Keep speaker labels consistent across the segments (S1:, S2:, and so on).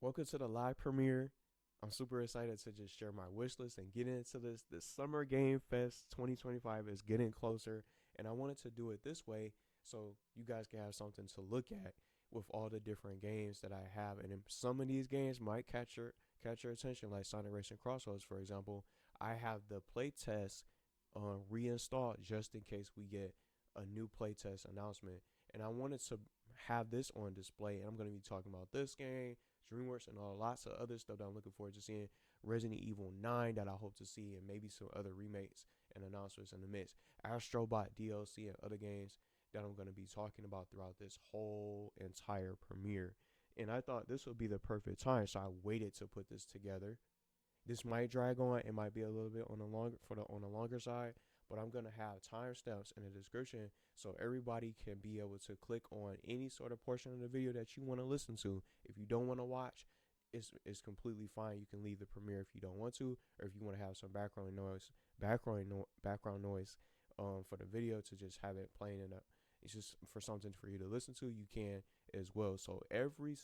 S1: Welcome to the live premiere. I'm super excited to just share my wish list and get into this. The Summer Game Fest 2025 is getting closer, and I wanted to do it this way so you guys can have something to look at with all the different games that I have. And some of these games might catch your attention, like Sonic Racing CrossWorlds, for example. I have the playtest reinstalled just in case we get a new playtest announcement. And I wanted to have this on display, and I'm going to be talking about this game, DreamWorks, and lots of other stuff that I'm looking forward to seeing. Resident Evil 9 that I hope to see, and maybe some other remakes and announcements in the midst. Astrobot DLC and other games that I'm going to be talking about throughout this whole entire premiere. And I thought this would be the perfect time, so I waited to put this together. This might drag on. It might be a little bit on the longer side, but I'm gonna have timestamps in the description so everybody can be able to click on any sort of portion of the video that you want to listen to. If you don't want to watch, it's completely fine. You can leave the premiere if you don't want to, or if you want to have some background noise for the video to just have it playing in a. It's just for something for you to listen to. You can as well. So every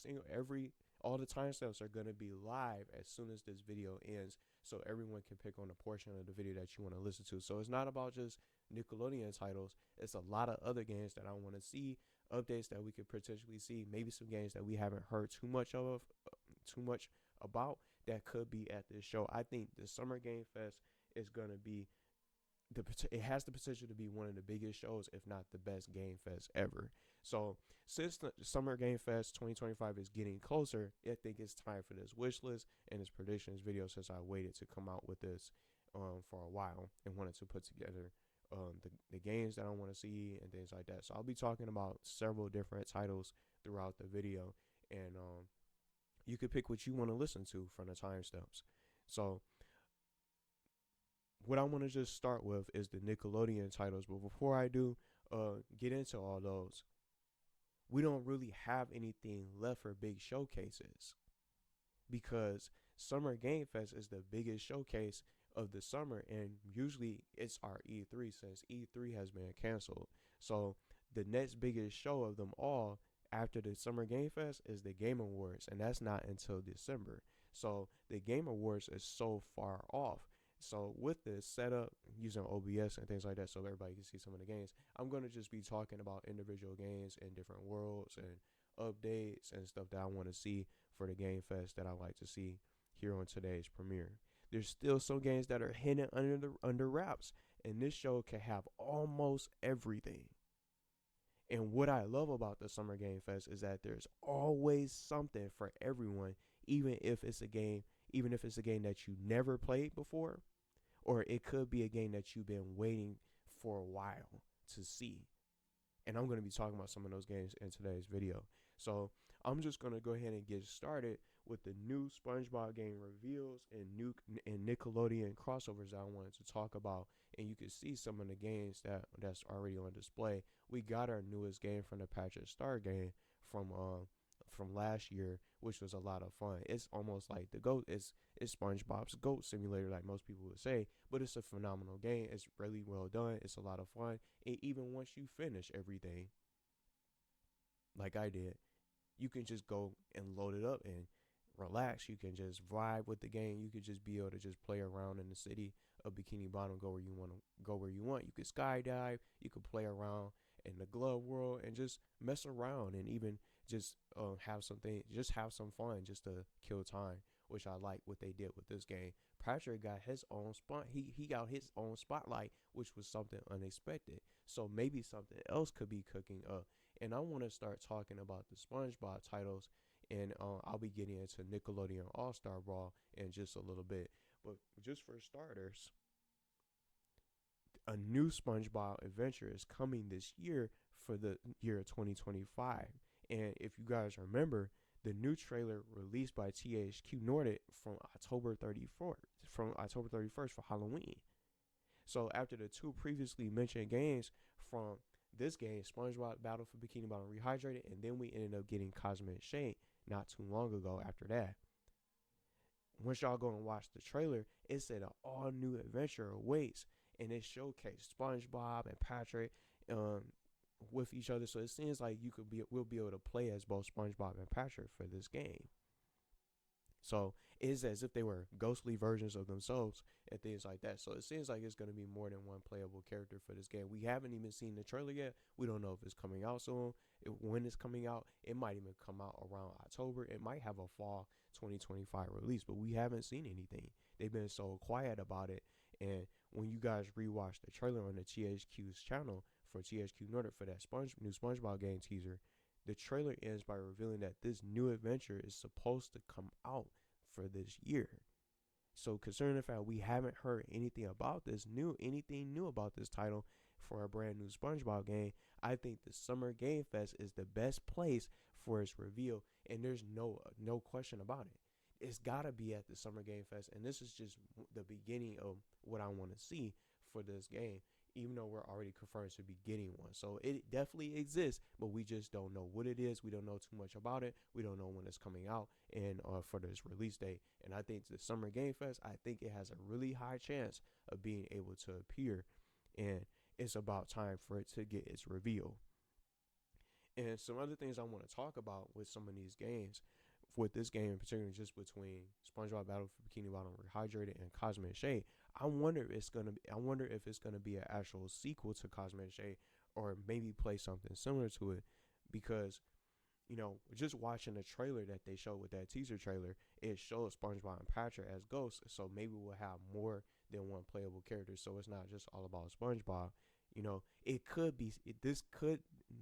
S1: all the timestamps are going to be live as soon as this video ends, so everyone can pick on a portion of the video that you want to listen to. So it's not about just Nickelodeon titles. It's a lot of other games that I want to see, updates that we could potentially see, maybe some games that we haven't heard too much about that could be at this show. I think the Summer Game Fest is going to be it has the potential to be one of the biggest shows, if not the best game fest ever. So since the Summer Game Fest 2025 is getting closer, I think it's time for this wish list and this predictions video, since I waited to come out with this for a while and wanted to put together the games that I want to see and things like that. So I'll be talking about several different titles throughout the video, and you could pick what you want to listen to from the timestamps. So what I want to just start with is the Nickelodeon titles. But before I do get into all those, we don't really have anything left for big showcases, because Summer Game Fest is the biggest showcase of the summer, and usually it's our E3, since E3 has been canceled. So the next biggest show of them all after the Summer Game Fest is the Game Awards, and that's not until December. So the Game Awards is so far off. So with this setup using OBS and things like that, so everybody can see some of the games, I'm gonna just be talking about individual games and different worlds and updates and stuff that I want to see for the Game Fest that I like to see here on today's premiere. There's still some games that are hidden under wraps, and this show can have almost everything. And what I love about the Summer Game Fest is that there's always something for everyone, even if it's a game that you never played before, or it could be a game that you've been waiting for a while to see. And I'm going to be talking about some of those games in today's video. So I'm just going to go ahead and get started with the new SpongeBob game reveals and Nickelodeon crossovers that I wanted to talk about. And you can see some of the games that's already on display. We got our newest game from the Patrick Star game from last year, which was a lot of fun. It's almost like the goat. It's SpongeBob's goat simulator, like most people would say, but it's a phenomenal game. It's really well done. It's a lot of fun. And even once you finish everything, like I did, you can just go and load it up and relax. You can just vibe with the game. You could just be able to just play around in the city of Bikini Bottom, go where you want to go where you want. You could skydive. You could play around in the glove world and just mess around, and even just have some fun, just to kill time, which I like what they did with this game. Patrick got his own he got his own spotlight, which was something unexpected. So maybe something else could be cooking up. And I want to start talking about the SpongeBob titles, and I'll be getting into Nickelodeon All-Star Brawl in just a little bit. But just for starters, a new SpongeBob adventure is coming this year for the year 2025. And if you guys remember, the new trailer released by THQ Nordic from October 31st for Halloween. So after the two previously mentioned games from this game, SpongeBob Battle for Bikini Bottom Rehydrated, and then we ended up getting Cosmic Shade not too long ago after that. Once y'all go and watch the trailer, it said an all new adventure awaits, and it showcased SpongeBob and Patrick with each other. So it seems like we'll be able to play as both SpongeBob and Patrick for this game. So it's as if they were ghostly versions of themselves and things like that. So it seems like it's going to be more than one playable character for this game. We haven't even seen the trailer yet. We don't know if it's coming out soon, when it's coming out. It might even come out around October. It might have a fall 2025 release, but we haven't seen anything. They've been so quiet about it. And when you guys rewatch the trailer on the THQ's channel for THQ Nordic for that new SpongeBob game teaser, the trailer ends by revealing that this new adventure is supposed to come out for this year. So considering the fact we haven't heard anything new about this title for a brand new SpongeBob game, I think the Summer Game Fest is the best place for its reveal, and there's no question about it. It's gotta be at the Summer Game Fest, and this is just the beginning of what I want to see for this game, even though we're already confirmed to be getting one. So it definitely exists, but we just don't know what it is. We don't know too much about it. We don't know when it's coming out and for this release date. And I think the Summer Game Fest, I think it has a really high chance of being able to appear, and it's about time for it to get its reveal. And some other things I want to talk about with some of these games, with this game in particular, just between SpongeBob Battle for Bikini Bottom Rehydrated and Cosmic Shade. I wonder if it's gonna be an actual sequel to Cosmic Shade, or maybe play something similar to it, because just watching the trailer that they showed with that teaser trailer, it shows SpongeBob and Patrick as ghosts. So maybe we'll have more than one playable character. So it's not just all about SpongeBob. It could be.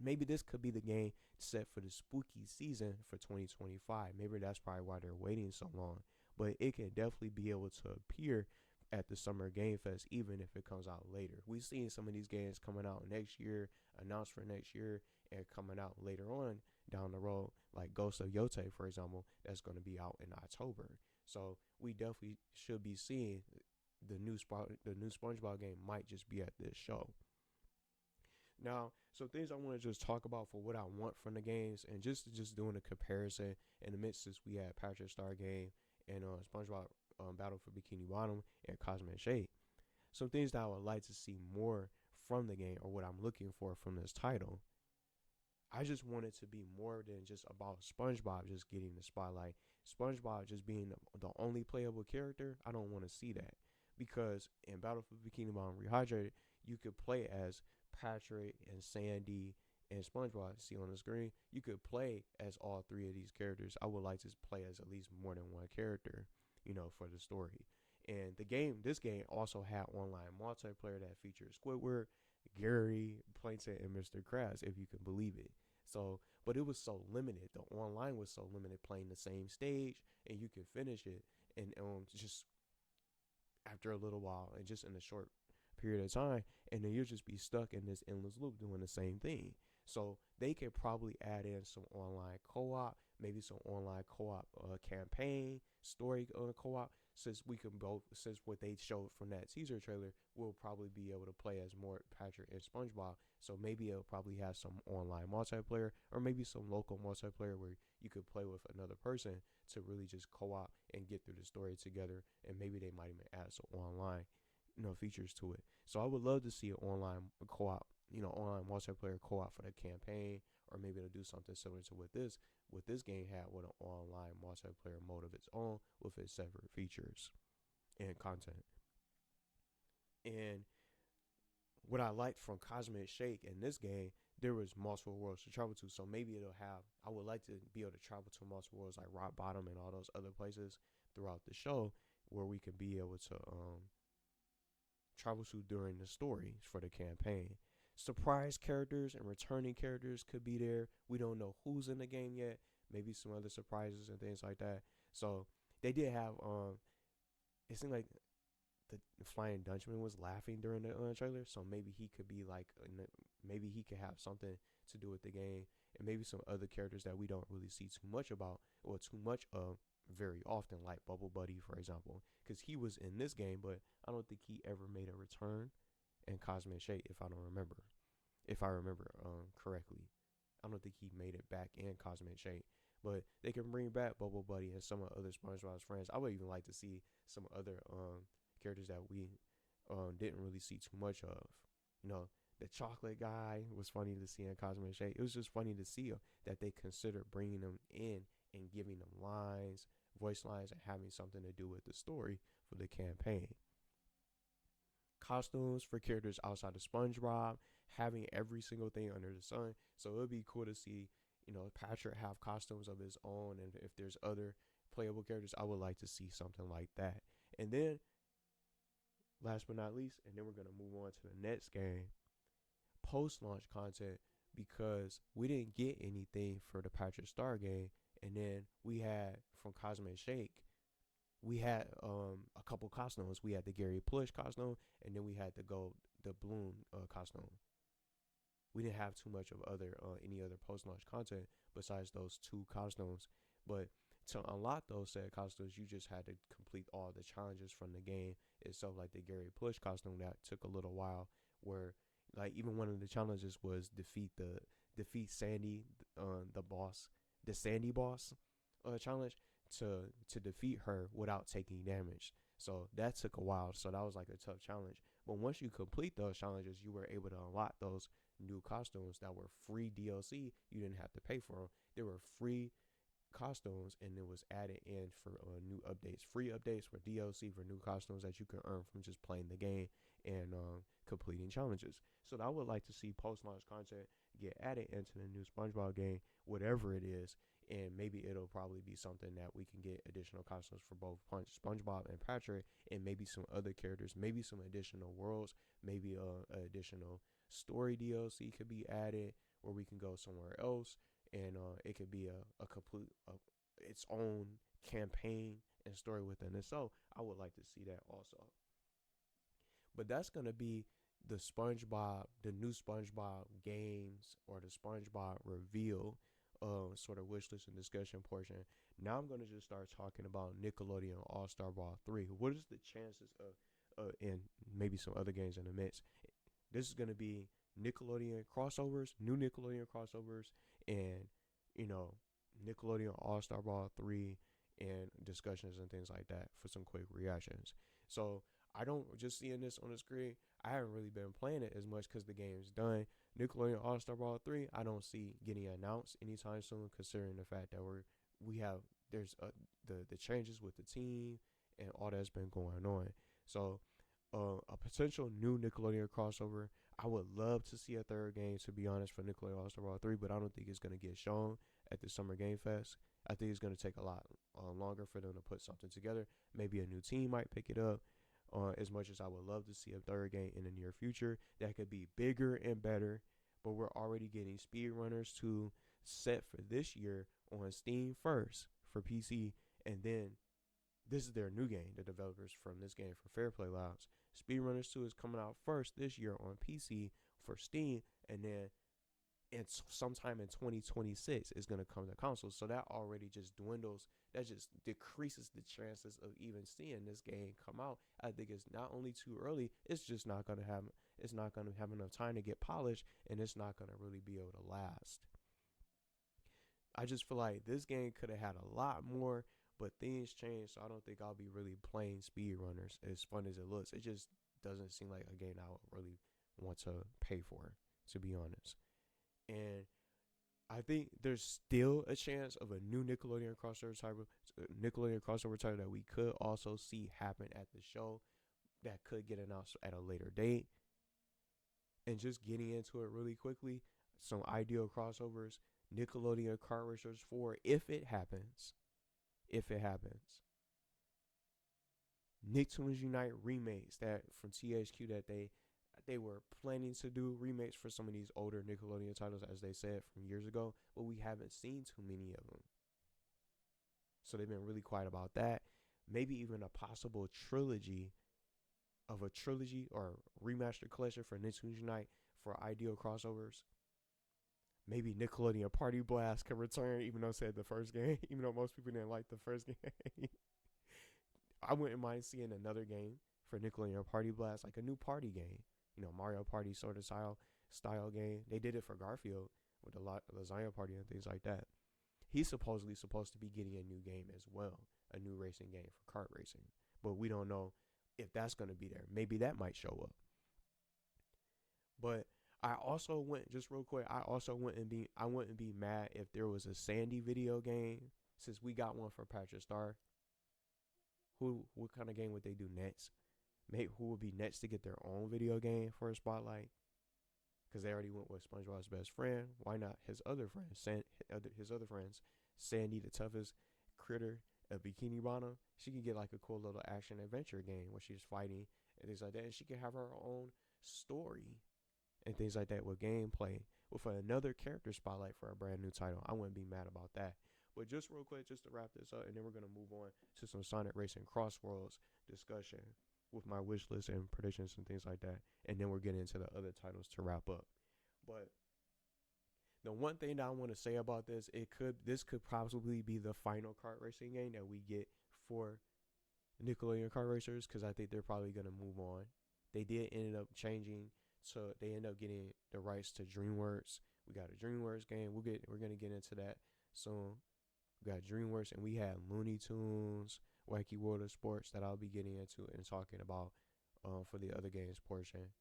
S1: Maybe this could be the game set for the spooky season for 2025. Maybe that's probably why they're waiting so long. But it can definitely be able to appear at the Summer Game Fest, even if it comes out later. We've seen some of these games coming out next year, announced for next year, and coming out later on down the road, like Ghost of Yote, for example, that's going to be out in October. So we definitely should be seeing the new SpongeBob game might just be at this show. Now, some things I want to just talk about for what I want from the games, and just doing a comparison in the midst, since we had Patrick Star Game and SpongeBob Battle for Bikini Bottom and Cosmic Shade. Some things that I would like to see more from the game, or what I'm looking for from this title. I just want it to be more than just about SpongeBob just getting the spotlight. SpongeBob just being the only playable character. I don't want to see that, because in Battle for Bikini Bottom Rehydrated, you could play as Patrick and Sandy and SpongeBob. See on the screen, you could play as all three of these characters. I would like to play as at least more than one character, for the story. And this game also had online multiplayer that featured Squidward, Gary, Plankton, and Mr. Krabs, if you can believe it. So, but it was so limited. The online was so limited, playing the same stage, and you could finish it, and just after a little while, and just in a short period of time, and then you'll just be stuck in this endless loop doing the same thing. So they could probably add in some online co-op, maybe some online co-op campaign, story co-op, since what they showed from that teaser trailer, we'll probably be able to play as more Patrick and SpongeBob. So maybe it'll probably have some online multiplayer, or maybe some local multiplayer where you could play with another person to really just co-op and get through the story together. And maybe they might even add some online features to it. So I would love to see an online co-op, online multiplayer co-op for the campaign, or maybe to do something similar to what this game had, with an online multiplayer mode of its own with its separate features and content. And what I liked from Cosmic Shake in this game, there was multiple worlds to travel to. So maybe I would like to be able to travel to multiple worlds like Rock Bottom and all those other places throughout the show, where we can be able to travel to during the story for the campaign. Surprise characters and returning characters could be there. We don't know who's in the game yet. Maybe some other surprises and things like that. So they did have it seemed like the Flying Dutchman was laughing during the trailer. So maybe he could be like, maybe he could have something to do with the game, and maybe some other characters that we don't really see too much about, or too much of very often, like Bubble Buddy, for example, because he was in this game, but I don't think he ever made a return in Cosmic Shade, if I remember correctly. I don't think he made it back in Cosmic Shade, but they can bring back Bubble Buddy and some of other SpongeBob's friends. I would even like to see some other characters that we didn't really see too much of. The chocolate guy was funny to see in Cosmic Shade. It was just funny to see that they considered bringing them in and giving them lines, voice lines and having something to do with the story for the campaign. Costumes for characters outside of SpongeBob, having every single thing under the sun. So it would be cool to see, Patrick have costumes of his own, and if there's other playable characters, I would like to see something like that. And then, last but not least, and then we're gonna move on to the next game, post-launch content, because we didn't get anything for the Patrick Star game, and then we had from Cosmic Shake, we had a couple costumes. We had the Gary Plush costume, and then we had the Bloom costume. We didn't have too much of any other post-launch content besides those two costumes. But to unlock those said costumes, you just had to complete all the challenges from the game itself, like the Gary Plush costume that took a little while, where like even one of the challenges was defeat Sandy, the Sandy boss challenge, to defeat her without taking damage. So that took a while. So that was like a tough challenge. But once you complete those challenges, you were able to unlock those new costumes that were free DLC. You didn't have to pay for them. They were free costumes, and it was added in for new updates. Free updates for DLC for new costumes that you can earn from just playing the game and completing challenges. So I would like to see post-launch content get added into the new SpongeBob game, whatever it is, and maybe it'll probably be something that we can get additional costumes for both SpongeBob and Patrick, and maybe some other characters, maybe some additional worlds, maybe additional story DLC could be added where we can go somewhere else, and it could be a complete its own campaign and story within it. So I would like to see that also. But that's gonna be the new SpongeBob games, or the SpongeBob reveal sort of wish list and discussion portion. Now I'm gonna just start talking about Nickelodeon All-Star Brawl 3. What is the chances of and maybe some other games in the midst? This is gonna be Nickelodeon crossovers, new Nickelodeon crossovers, and Nickelodeon All-Star Brawl 3 and discussions and things like that for some quick reactions. So I don't just seeing this on the screen. I haven't really been playing it as much because the game's done. Nickelodeon All-Star Brawl 3, I don't see getting announced anytime soon, considering the fact that there's the changes with the team and all that's been going on. So a potential new Nickelodeon crossover. I would love to see a third game, to be honest, for Nickelodeon All-Star Brawl 3, but I don't think it's going to get shown at the Summer Game Fest. I think it's going to take a lot longer for them to put something together. Maybe a new team might pick it up. As much as I would love to see a third game in the near future that could be bigger and better, but we're already getting Speedrunners 2 set for this year on Steam first for PC, and then this is their new game, the developers from this game for Fair Play Labs. Speedrunners 2 is coming out first this year on PC for Steam, and then sometime in 2026 is going to come to consoles. So that already just dwindles. That just decreases the chances of even seeing this game come out. I think it's not only too early, it's just not going to have enough time to get polished, and it's not going to really be able to last. I just feel like this game could have had a lot more, but things changed, so I don't think I'll be really playing Speedrunners as fun as it looks. It just doesn't seem like a game I would really want to pay for, to be honest. And I think there's still a chance of a new Nickelodeon crossover title that we could also see happen at the show that could get announced at a later date. And just getting into it really quickly, some ideal crossovers: Nickelodeon Kart Racers 4, if it happens. Nicktoons Unite remakes that from THQ that they were planning to do remakes for some of these older Nickelodeon titles, as they said, from years ago, but we haven't seen too many of them. So they've been really quiet about that. Maybe even a possible trilogy or remastered collection for Nicktoons Unite for ideal crossovers. Maybe Nickelodeon Party Blast can return, even though it said the first game, even though most people didn't like the first game. I wouldn't mind seeing another game for Nickelodeon Party Blast, like a new party game. Mario Party sort of style game. They did it for Garfield with the Lasagna Party and things like that. He's supposedly supposed to be getting a new game as well, a new racing game for kart racing. But we don't know if that's going to be there. Maybe that might show up. But I also went, just real quick, I wouldn't be mad if there was a Sandy video game, since we got one for Patrick Star, what kind of game would they do next? Maybe who would be next to get their own video game for a spotlight? Because they already went with SpongeBob's best friend. Why not his other friends? His other friends, Sandy the toughest critter, a Bikini Bottom. She could get like a cool little action adventure game where she's fighting and things like that, and she could have her own story and things like that with gameplay with another character spotlight for a brand new title. I wouldn't be mad about that. But just real quick, just to wrap this up, and then we're gonna move on to some Sonic Racing CrossWorlds discussion with my wish list and predictions and things like that, and then we're getting into the other titles to wrap up. But the one thing that I want to say about this, this could possibly be the final kart racing game that we get for Nickelodeon kart racers, because I think they're probably gonna move on. They did end up changing, so they end up getting the rights to DreamWorks. We got a DreamWorks game. We're gonna get into that soon. We got DreamWorks, and we had Looney Tunes, Wacky World of Sports that I'll be getting into and talking about for the other games portion.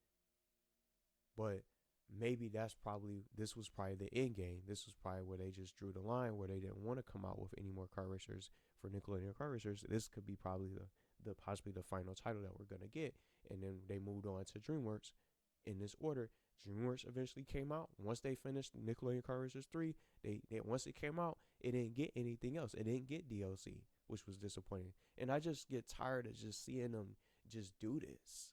S1: But maybe this was probably the end game. This was probably where they just drew the line, where they didn't want to come out with any more car racers for Nickelodeon car racers. This could be probably possibly the final title that we're gonna get. And then they moved on to DreamWorks in this order. DreamWorks eventually came out. Once they finished Nickelodeon Car Racers 3, they once it came out, it didn't get anything else. It didn't get DLC, which was disappointing. And I just get tired of just seeing them just do this,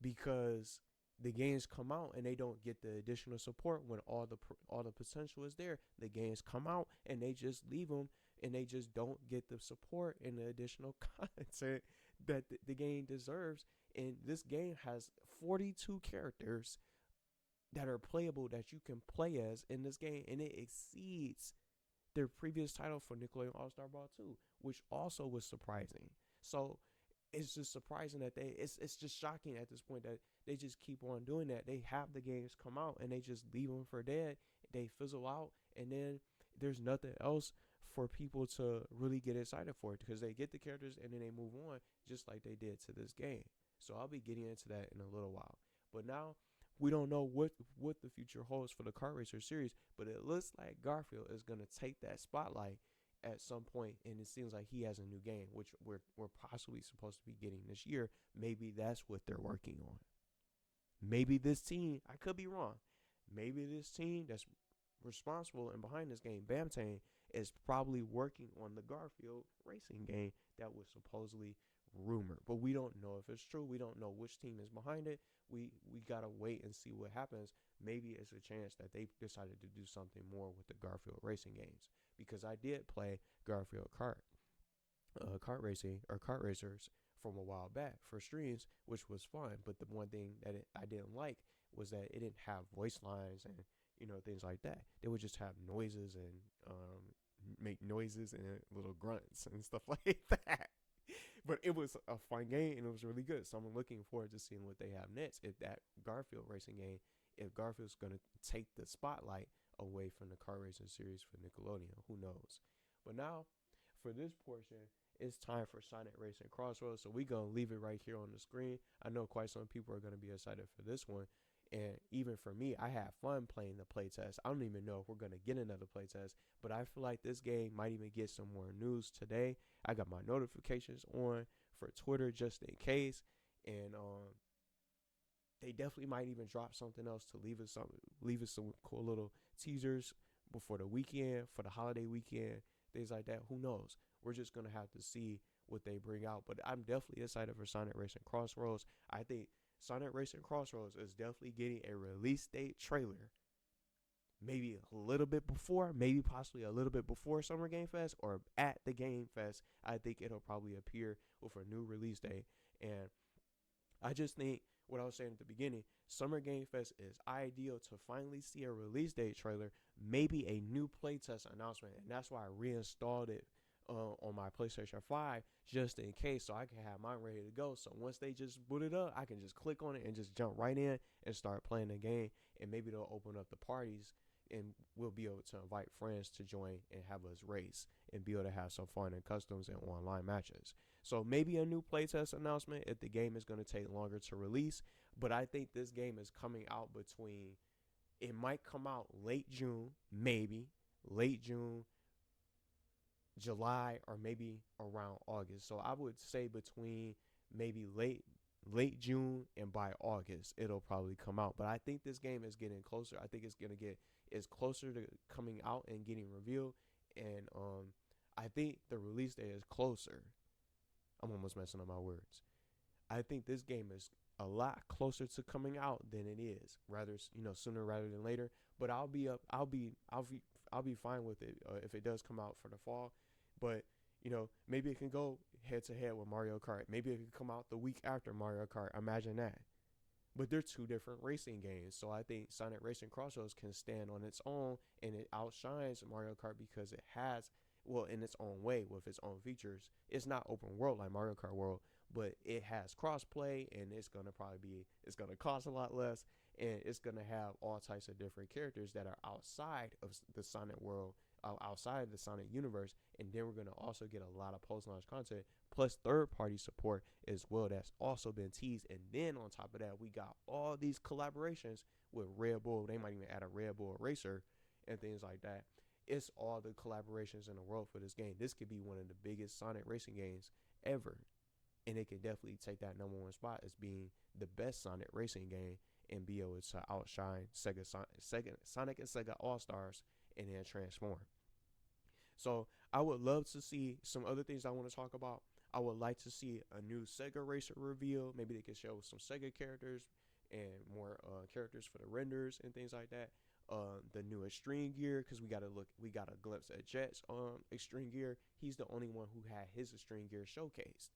S1: because the games come out and they don't get the additional support when all the potential is there. The games come out and they just leave them, and they just don't get the support and the additional content that the game deserves. And this game has 42 characters that are playable, that you can play as in this game, and it exceeds their previous title for Nickelodeon All-Star Brawl 2, which also was surprising. So it's just surprising that it's just shocking at this point that they just keep on doing that. They have the games come out and they just leave them for dead. They fizzle out, and then there's nothing else for people to really get excited for it, because they get the characters and then they move on, just like they did to this game. So I'll be getting into that in a little while. But now we don't know what the future holds for the Kart Racer series, but it looks like Garfield is going to take that spotlight at some point, and it seems like he has a new game, which we're possibly supposed to be getting this year. Maybe that's what they're working on. Maybe this team, I could be wrong, maybe this team that's responsible and behind this game, Bamtane, is probably working on the Garfield racing game that was supposedly rumored, but we don't know if it's true. We don't know which team is behind it. We gotta wait and see what happens. Maybe it's a chance that they decided to do something more with the Garfield racing games, because I did play Garfield kart racing or kart racers from a while back for streams, which was fun. But the one thing that I didn't like was that it didn't have voice lines and things like that. They would just have noises and make noises and little grunts and stuff like that. But it was a fun game and it was really good. So I'm looking forward to seeing what they have next. If that Garfield racing game, if Garfield's going to take the spotlight away from the car racing series for Nickelodeon, who knows? But now for this portion, it's time for Sonic Racing CrossWorlds. So we're going to leave it right here on the screen. I know quite some people are going to be excited for this one. And even for me, I had fun playing the playtest. I don't even know if we're going to get another playtest, but I feel like this game might even get some more news today. I got my notifications on for Twitter just in case. And they definitely might even drop something else to leave us some cool little teasers before the weekend, for the holiday weekend, things like that. Who knows? We're just going to have to see what they bring out. But I'm definitely excited for Sonic Racing CrossWorlds. I think Sonic Racing CrossWorlds is definitely getting a release date trailer. Maybe a little bit before, maybe possibly a little bit before Summer Game Fest or at the Game Fest. I think it'll probably appear with a new release date. And I just think what I was saying at the beginning, Summer Game Fest is ideal to finally see a release date trailer, maybe a new playtest announcement. And that's why I reinstalled it on my PlayStation 5 just in case, so I can have mine ready to go. So once they just boot it up, I can just click on it and just jump right in and start playing the game. And maybe they'll open up the parties and we'll be able to invite friends to join and have us race and be able to have some fun and customs and online matches. So maybe a new playtest announcement if the game is going to take longer to release. But I think this game is coming out it might come out late June, maybe late June, July or maybe around August. So I would say between maybe late June and by August it'll probably come out. But I think this game is getting closer. I think it's closer to coming out and getting revealed. And I think the release date is closer. I'm almost messing up my words. I think this game is a lot closer to coming out than it is. Rather, sooner rather than later. But I'll be fine with it if it does come out for the fall. But maybe it can go head to head with Mario Kart. Maybe it can come out the week after Mario Kart. Imagine that. But they're two different racing games. So I think Sonic Racing Crossroads can stand on its own, and it outshines Mario Kart because it has, well, in its own way with its own features. It's not open world like Mario Kart World, but it has crossplay, and it's gonna cost a lot less, and it's gonna have all types of different characters that are outside of the Sonic world, outside of the Sonic universe, and then we're gonna also get a lot of post-launch content plus third-party support as well. That's also been teased, and then on top of that, we got all these collaborations with Red Bull. They might even add a Red Bull racer and things like that. It's all the collaborations in the world for this game. This could be one of the biggest Sonic racing games ever, and it could definitely take that #1 spot as being the best Sonic racing game and be able to outshine Sonic and Sega All-Stars and then transform. So I would love to see some other things I want to talk about. I would like to see a new Sega Racer reveal. Maybe they could show some Sega characters and more characters for the renders and things like that. The new Extreme Gear, because we got a glimpse at Jet's Extreme Gear. He's the only one who had his Extreme Gear showcased,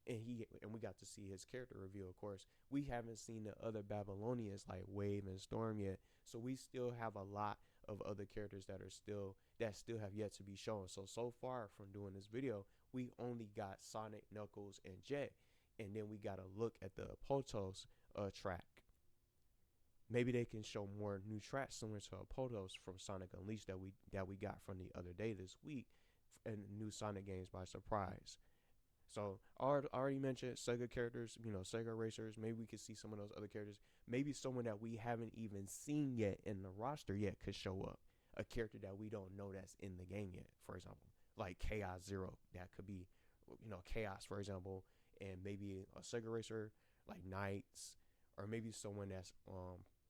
S1: and we got to see his character reveal. Of course, we haven't seen the other Babylonians like Wave and Storm yet, so we still have a lot of other characters that still have yet to be shown. So far from doing this video, we only got Sonic, Knuckles, and Jet, and then we got to look at the Potos track. Maybe they can show more new tracks similar to Potos from Sonic Unleashed that we got from the other day this week, and new Sonic games by surprise. So I already mentioned Sega characters, Sega racers. Maybe we could see some of those other characters. Maybe someone that we haven't even seen yet in the roster yet could show up. A character that we don't know that's in the game yet, for example, like Chaos Zero. That could be, Chaos, for example, and maybe a Sega racer like Knights, or maybe someone that's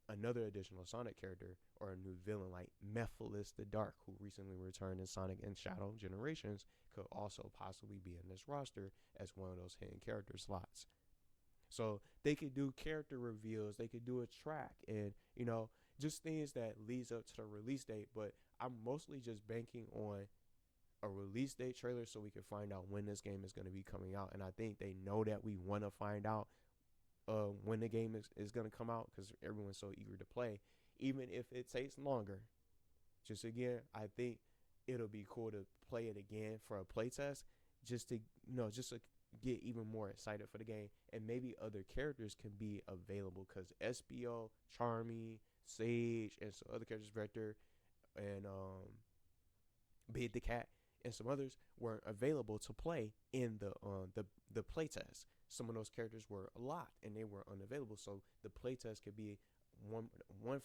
S1: another additional Sonic character, or a new villain like Mephiles the Dark, who recently returned in Sonic and Shadow Generations, could also possibly be in this roster as one of those hidden character slots. So they could do character reveals, they could do a track, and just things that leads up to the release date. But I'm mostly just banking on a release date trailer so we can find out when this game is going to be coming out. And I think they know that we want to find out when the game is going to come out, because everyone's so eager to play, even if it takes longer. Just again, I think it'll be cool to play it again for a playtest, just to get even more excited for the game, and maybe other characters can be available, because SBO, Charmy, Sage, and some other characters, Vector, and Bid the Cat, and some others weren't available to play in the playtest. Some of those characters were locked and they were unavailable, so the playtest could be one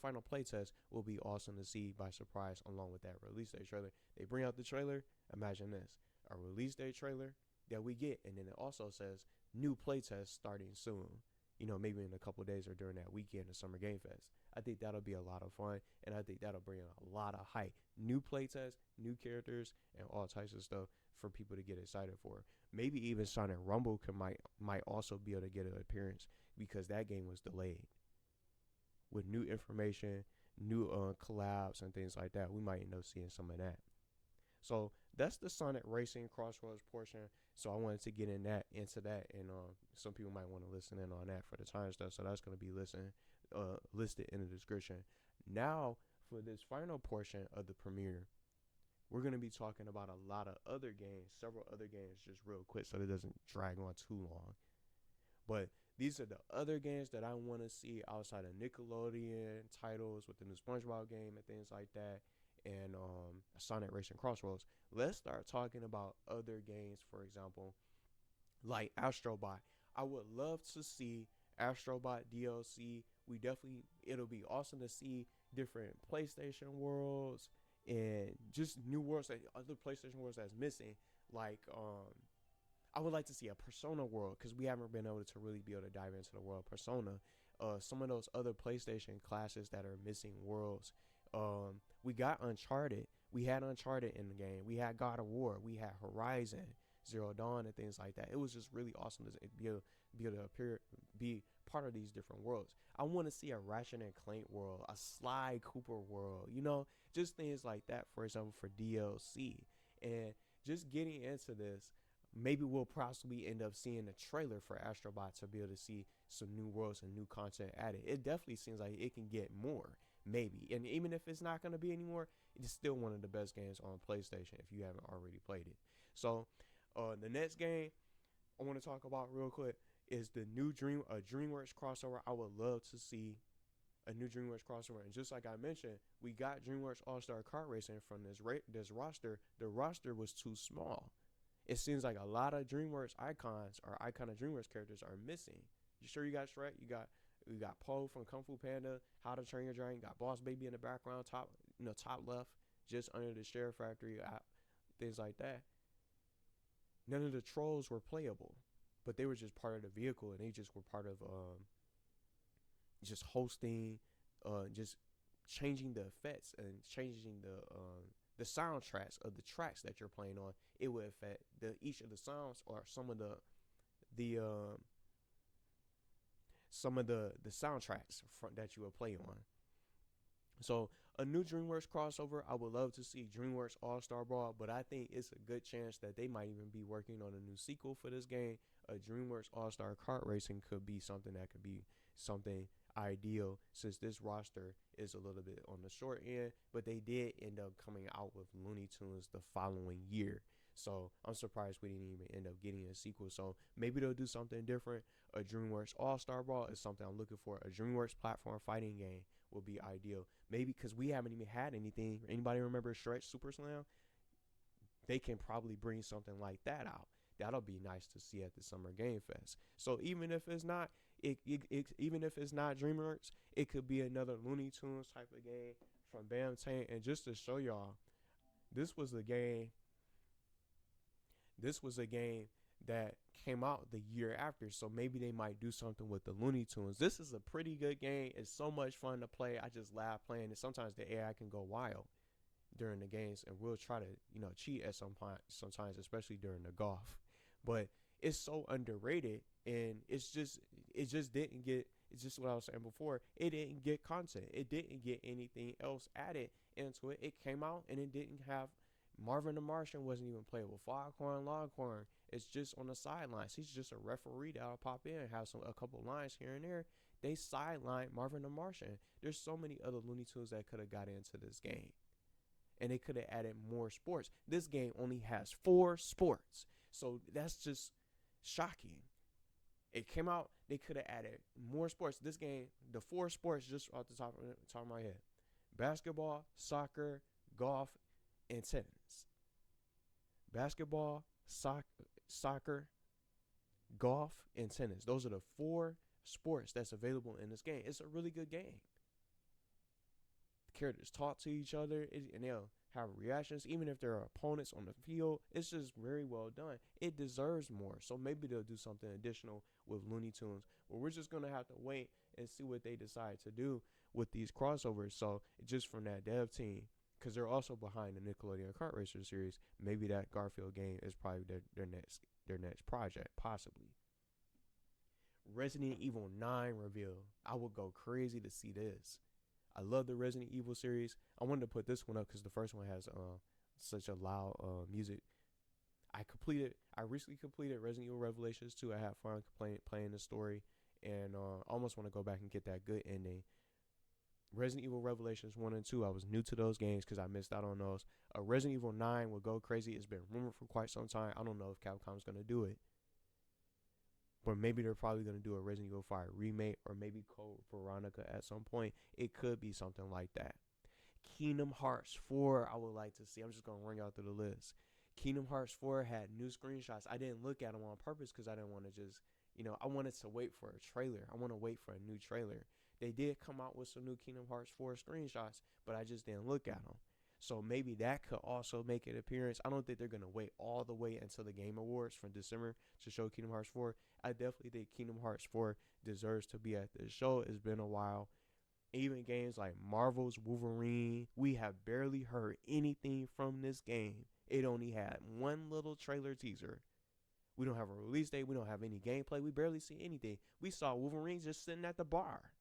S1: final playtest will be awesome to see by surprise, along with that release day trailer. They bring out the trailer. Imagine this, a release day trailer that we get, and then it also says new playtest starting soon. Maybe in a couple of days or during that weekend of Summer Game Fest. I think that'll be a lot of fun, and I think that'll bring a lot of hype. New playtests, new characters, and all types of stuff for people to get excited for. Maybe even Sonic Rumble might also be able to get an appearance, because that game was delayed. With new information, new collabs and things like that, we might end up seeing some of that. So that's the Sonic Racing Crossroads portion. So I wanted to get into that, and some people might want to listen in on that for the time stuff. So that's going to be listed in the description. Now for this final portion of the premiere, we're going to be talking about a lot of other games, several other games, just real quick, so it doesn't drag on too long. But these are the other games that I want to see outside of Nickelodeon titles with the new SpongeBob game and things like that, and Sonic Racing Crossroads. Let's start talking about other games, for example, like Astrobot. I would love to see Astrobot DLC. It'll be awesome to see different PlayStation worlds and just new worlds, that other PlayStation worlds that's missing. Like I would like to see a Persona world, because we haven't been able to really be able to dive into the world of Persona. Some of those other PlayStation classes that are missing worlds. We got Uncharted. We had Uncharted in the game. We had God of War. We had Horizon Zero Dawn and things like that. It was just really awesome to be able to be part of these different worlds. I want to see a Ratchet and Clank world, a Sly Cooper world, just things like that, for example, for DLC. And just getting into this, maybe we'll possibly end up seeing a trailer for Astro Bot to be able to see some new worlds and new content added. It definitely seems like it can get more, maybe. And even if it's not going to be anymore, it's still one of the best games on PlayStation if you haven't already played it. So the next game I want to talk about real quick is the new DreamWorks crossover. I would love to see a new DreamWorks crossover. And just like I mentioned, we got DreamWorks All-Star Kart Racing from this roster. The roster was too small. It seems like a lot of DreamWorks icons or iconic DreamWorks characters are missing. You sure you got Shrek? You got Poe from Kung Fu Panda, How to Train Your Dragon. You got Boss Baby in the background, top left, just under the Share Factory, things like that. None of the trolls were playable, but they were just part of the vehicle, and they just were part of just hosting, just changing the effects and changing the soundtracks of the tracks that you're playing on. It would affect each of the sounds or some of the soundtracks that you would play on. So a new DreamWorks crossover, I would love to see DreamWorks All-Star Brawl, but I think it's a good chance that they might even be working on a new sequel for this game. A DreamWorks All-Star Kart Racing could be something ideal, since this roster is a little bit on the short end, but they did end up coming out with Looney Tunes the following year. So I'm surprised we didn't even end up getting a sequel. So maybe they'll do something different. A DreamWorks All-Star Brawl is something I'm looking for. A DreamWorks platform fighting game will be ideal. Maybe because we haven't even had anything. Anybody remember Shrek Super Slam? They can probably bring something like that out. That'll be nice to see at the Summer Game Fest. So even if it's not, even if it's not DreamWorks, it could be another Looney Tunes type of game from Bam Tank. And just to show y'all, this was a game that came out the year after, so maybe they might do something with the Looney Tunes. This is a pretty good game. It's so much fun to play. I just laugh playing it. Sometimes the AI can go wild during the games, and we'll try to cheat at some point sometimes, especially during the golf. But it's so underrated, and it's just what I was saying before. It didn't get content. It didn't get anything else added into it. It came out and it didn't have Marvin the Martian wasn't even playable. Foghorn Leghorn is just on the sidelines. He's just a referee that'll pop in and have a couple lines here and there. They sideline Marvin the Martian. There's so many other Looney Tunes that could have got into this game, and they could have added more sports. This game only has 4 sports, so that's just shocking. It came out, they could have added more sports. This game, the 4 sports just off the top of my head: basketball, soccer, golf, and tennis. Basketball, soccer, golf, and tennis. Those are the 4 sports that's available in this game. It's a really good game. The characters talk to each other, and they'll have reactions, even if they're opponents on the field. It's just very well done. It deserves more. So maybe they'll do something additional with Looney Tunes. But we're just going to have to wait and see what they decide to do with these crossovers. So just from that dev team, because they're also behind the Nickelodeon Kart Racer series, maybe that Garfield game is probably their next project, possibly. Resident Evil 9 reveal. I would go crazy to see this. I love the Resident Evil series. I wanted to put this one up because the first one has such a loud music. I recently completed Resident Evil Revelations 2. I had fun playing the story, and almost want to go back and get that good ending. Resident Evil Revelations 1 and 2, I was new to those games because I missed out on those. Resident Evil 9 will go crazy. It's been rumored for quite some time. I don't know if Capcom's going to do it, but maybe they're probably going to do a Resident Evil 5 remake, or maybe Code Veronica at some point. It could be something like that. Kingdom Hearts 4, I would like to see. I'm just going to run y'all through the list. Kingdom Hearts 4 had new screenshots. I didn't look at them on purpose because I didn't want to just, I wanted to wait for a trailer. I want to wait for a new trailer. They did come out with some new Kingdom Hearts 4 screenshots, but I just didn't look at them. So maybe that could also make an appearance. I don't think they're gonna wait all the way until the Game Awards from December to show Kingdom Hearts 4. I definitely think Kingdom Hearts 4 deserves to be at this show. It's been a while. Even games like Marvel's Wolverine, we have barely heard anything from this game. It only had one little trailer teaser. We don't have a release date. We don't have any gameplay. We barely see anything. We saw Wolverine just sitting at the bar.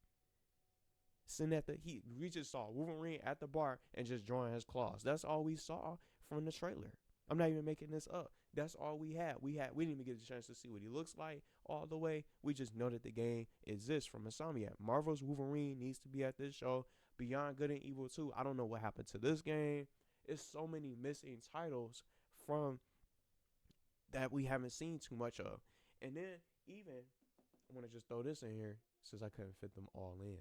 S1: We just saw Wolverine at the bar and just drawing his claws. That's all we saw from the trailer. I'm not even making this up. That's all we had. We didn't even get a chance to see what he looks like all the way. We just know that the game exists from Insomniac. Marvel's Wolverine needs to be at this show. Beyond Good and Evil 2. I don't know what happened to this game. It's so many missing titles from that we haven't seen too much of. And then even I want to just throw this in here since I couldn't fit them all in.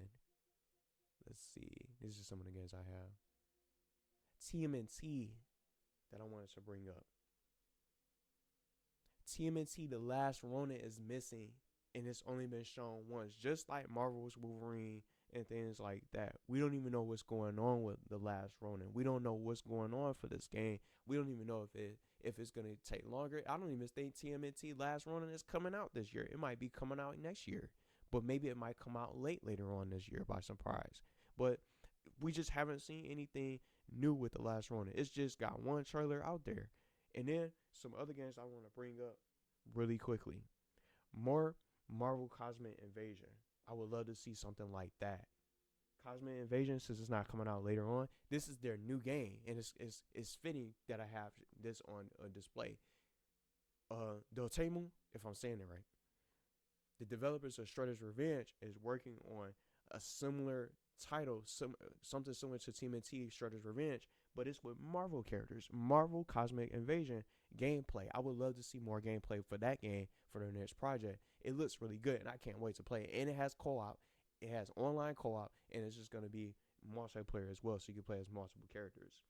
S1: Let's see. These are some of the games I have. TMNT that I wanted to bring up. TMNT The Last Ronin is missing, and it's only been shown once, just like Marvel's Wolverine and things like that. We don't even know what's going on with The Last Ronin. We don't know what's going on for this game. We don't even know if it's going to take longer. I don't even think TMNT Last Ronin is coming out this year. It might be coming out next year, but maybe it might come out later on this year by surprise. But we just haven't seen anything new with The Last Ronin. It's just got one trailer out there. And then some other games I want to bring up really quickly. More Marvel Cosmic Invasion. I would love to see something like that. Cosmic Invasion, since it's not coming out later on, this is their new game, and it's fitting that I have this on a display. Dotemu, if I'm saying it right, the developers of Shredder's Revenge is working on a similar title, something similar to TMNT Shredder's Revenge, but it's with Marvel characters. Marvel Cosmic Invasion gameplay. I would love to see more gameplay for that game for their next project. It looks really good, and I can't wait to play it. And it has co-op. It has online co-op, and it's just going to be multiplayer as well, so you can play as multiple characters.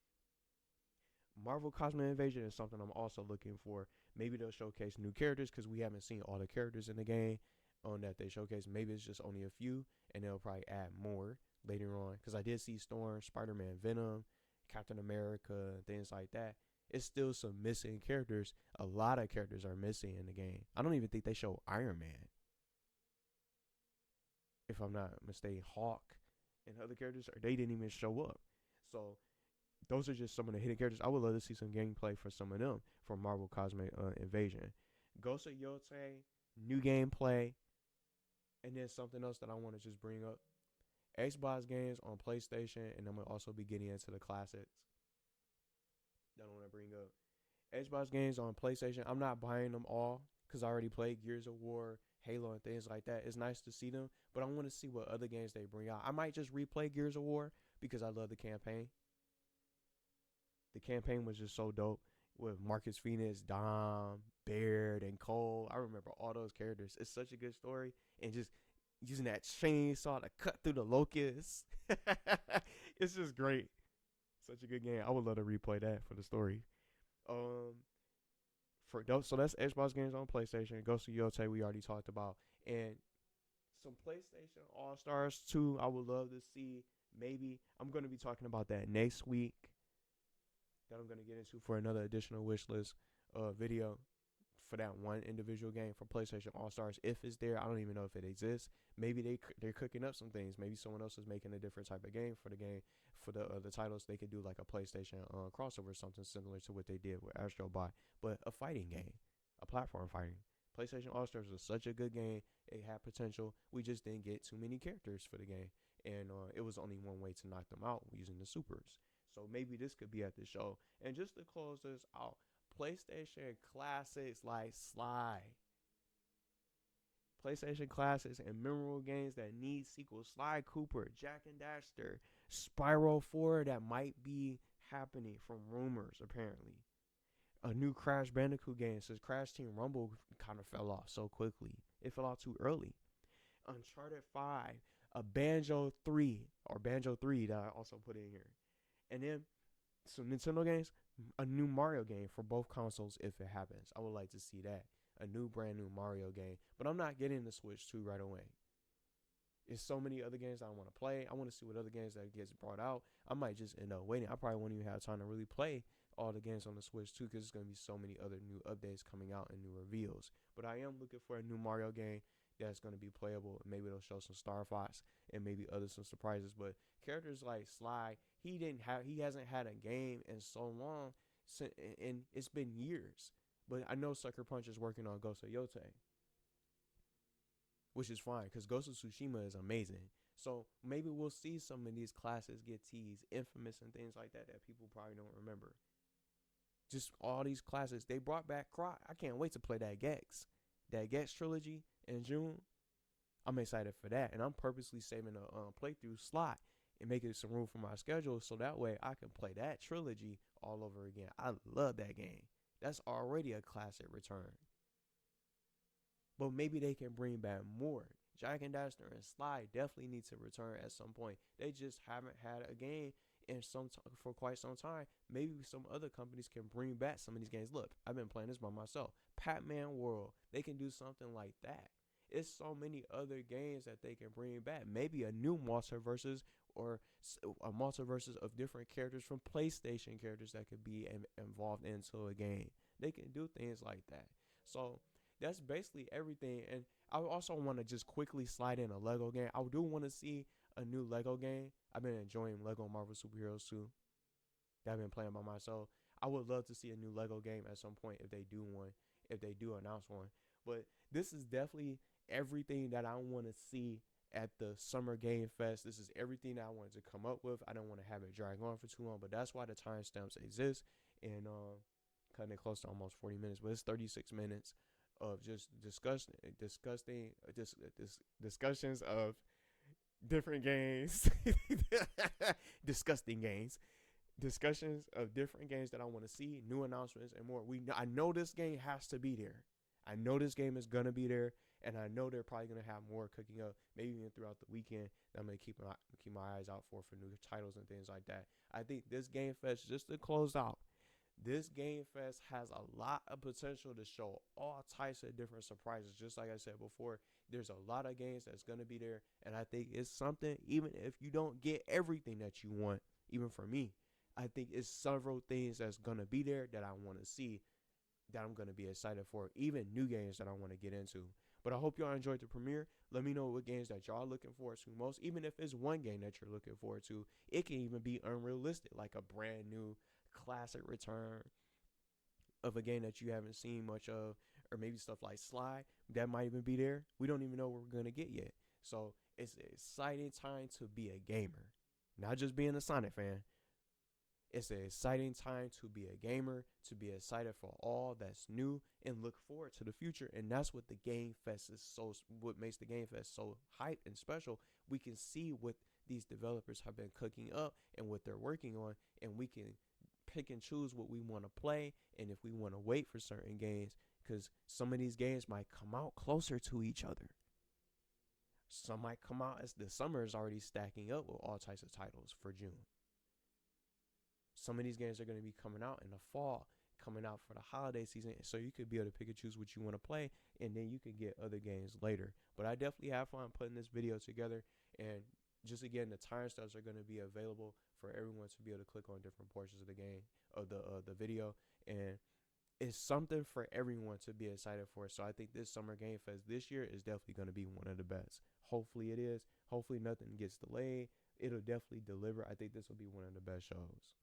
S1: Marvel Cosmic Invasion is something I'm also looking for. Maybe they'll showcase new characters because we haven't seen all the characters in the game on that they showcase. Maybe it's just only a few, and they'll probably add more later on. Because I did see Storm, Spider-Man, Venom, Captain America, things like that. It's still some missing characters. A lot of characters are missing in the game. I don't even think they show Iron Man, if I'm not mistaken. Hawk and other characters, or they didn't even show up. So those are just some of the hidden characters. I would love to see some gameplay for some of them from Marvel Cosmic Invasion. Ghost of Yote, new gameplay. And then something else that I want to just bring up. Xbox games on PlayStation, and I'm going to also be getting into the classics that I want to bring up. Xbox games on PlayStation, I'm not buying them all because I already played Gears of War, Halo, and things like that. It's nice to see them, but I want to see what other games they bring out. I might just replay Gears of War because I love the campaign. The campaign was just so dope with Marcus Phoenix, Dom, Baird, and Cole. I remember all those characters. It's such a good story, and just using that chainsaw to cut through the locusts. It's just great. Such a good game. I would love to replay that for the story. So that's Xbox games on PlayStation. Ghost of Yote we already talked about, and some PlayStation All-Stars 2 I would love to see. Maybe I'm going to be talking about that next week. That I'm going to get into for another additional wish list video for that one individual game for PlayStation All-Stars. If it's there, I don't even know if it exists. Maybe they're cooking up some things. Maybe someone else is making a different type of game for the game. For the titles, they could do like a PlayStation crossover or something similar to what they did with Astro Bot, but a fighting game, a platform fighting. PlayStation All-Stars was such a good game. It had potential. We just didn't get too many characters for the game, and it was only one way to knock them out, using the supers. So maybe this could be at the show. And just to close this out, PlayStation classics like Sly. PlayStation classics and memorable games that need sequels. Sly Cooper, Jack and Daxter, Spyro 4 that might be happening from rumors apparently. A new Crash Bandicoot game, since Crash Team Rumble kind of fell off so quickly. It fell off too early. Uncharted 5, a Banjo 3 that I also put in here. And then some Nintendo games, a new Mario game for both consoles if it happens. I would like to see that. A new brand new Mario game. But I'm not getting the Switch 2 right away. There's so many other games I want to play. I want to see what other games that gets brought out. I might just end up waiting. I probably won't even have time to really play all the games on the Switch too, because there's going to be so many other new updates coming out and new reveals. But I am looking for a new Mario game that's going to be playable. Maybe they'll show some Star Fox and maybe some surprises. But characters like Sly, he hasn't had a game in so long, and it's been years. But I know Sucker Punch is working on Ghost of Yotei, which is fine because Ghost of Tsushima is amazing. So maybe we'll see some of these classes get teased, Infamous and things like that people probably don't remember. Just all these classes. They brought back Croc. I can't wait to play that Gex. That Gex trilogy in June. I'm excited for that. And I'm purposely saving a playthrough slot and making some room for my schedule so that way I can play that trilogy all over again. I love that game. That's already a classic return. But maybe they can bring back more. Jak and Daxter and Sly definitely need to return at some point. They just haven't had a game for quite some time. Maybe some other companies can bring back some of these games. Look, I've been playing this by myself. Pac-Man World, they can do something like that. It's so many other games that they can bring back. Maybe a new multiverses or a multiverses of different characters from PlayStation characters that could be involved into a game. They can do things like that. So that's basically everything. And I also want to just quickly slide in a Lego game. I do want to see a new Lego game. I've been enjoying Lego Marvel Superheroes 2 that I've been playing by myself. I would love to see a new Lego game at some point if they do announce one. But this is definitely everything that I want to see at the Summer Game Fest. This is everything that I wanted to come up with. I don't want to have it drag on for too long, but that's why the timestamps exist. And cutting it close to almost 40 minutes, but it's 36 minutes of just discussions of different games, disgusting games, discussions of different games that I want to see, new announcements and more. I know this game has to be there. I know this game is gonna be there, and I know they're probably gonna have more cooking up, maybe even throughout the weekend. That I'm gonna keep my eyes out for new titles and things like that. I think this Game Fest, just to close out, this Game Fest has a lot of potential to show all types of different surprises. Just like I said before, there's a lot of games that's going to be there. And I think it's something, even if you don't get everything that you want, even for me, I think it's several things that's going to be there that I want to see, that I'm going to be excited for, even new games that I want to get into. But I hope y'all enjoyed the premiere. Let me know what games that y'all are looking forward to most. Even if it's one game that you're looking forward to, it can even be unrealistic, like a brand new classic return of a game that you haven't seen much of, or maybe stuff like Sly that might even be there. We don't even know what we're gonna get yet. So it's an exciting time to be a gamer, not just being a Sonic fan. It's an exciting time to be a gamer, to be excited for all that's new and look forward to the future. And that's what the Game Fest what makes the Game Fest so hype and special. We can see what these developers have been cooking up and what they're working on, and we can pick and choose what we want to play, and if we want to wait for certain games, because some of these games might come out closer to each other. Some might come out as the summer is already stacking up with all types of titles for June. Some of these games are going to be coming out in the fall, coming out for the holiday season, so you could be able to pick and choose what you want to play, and then you can get other games later. But I definitely have fun putting this video together, and just again, the timestamps are going to be available for everyone to be able to click on different portions of the game, of the video, and it's something for everyone to be excited for. So I think this Summer Game Fest this year is definitely going to be one of the best. Hopefully it is. Hopefully nothing gets delayed. It'll definitely deliver. I think this will be one of the best shows.